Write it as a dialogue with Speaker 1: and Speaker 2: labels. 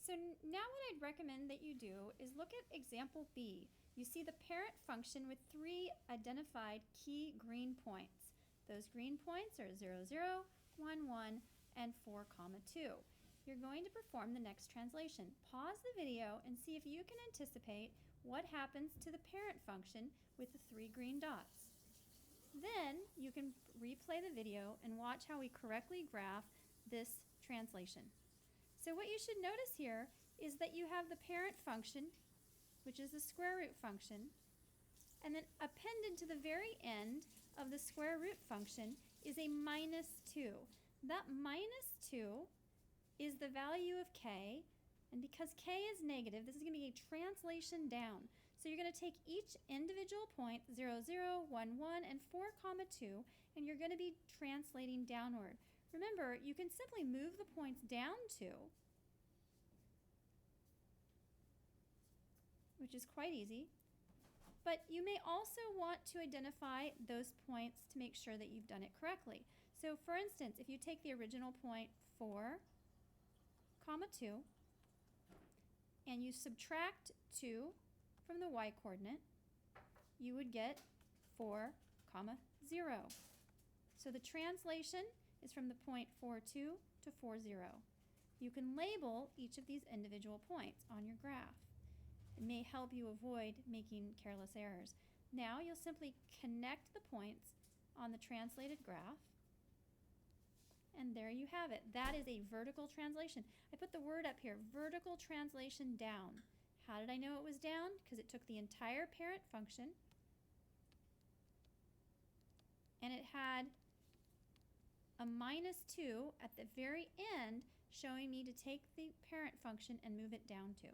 Speaker 1: So now what I'd recommend that you do is look at example B. You see the parent function with 3 identified key green points. Those green points are 0, 0, 1, 1, and 4, 2. You're going to perform the next translation. Pause the video and see if you can anticipate what happens to the parent function with the 3 green dots. Then you can replay the video and watch how we correctly graph this translation. So what you should notice here is that you have the parent function, which is the square root function, and then appended to the very end of the square root function is a minus 2. That minus 2 is the value of k, and because k is negative, this is going to be a translation down. So you're going to take each individual point, 0, 0, 1, 1, and 4, 2, and you're going to be translating downward. Remember, you can simply move the points down 2, which is quite easy, but you may also want to identify those points to make sure that you've done it correctly. So for instance, if you take the original point 4, 2, and you subtract 2 from the y-coordinate, you would get 4, 0. So the translation is from the point 4, 2 to 4, 0. You can label each of these individual points on your graph. It may help you avoid making careless errors. Now you'll simply connect the points on the translated graph, and there you have it. That is a vertical translation. I put the word up here, vertical translation down. How did I know it was down? Because it took the entire parent function and it had a minus 2 at the very end showing me to take the parent function and move it down 2.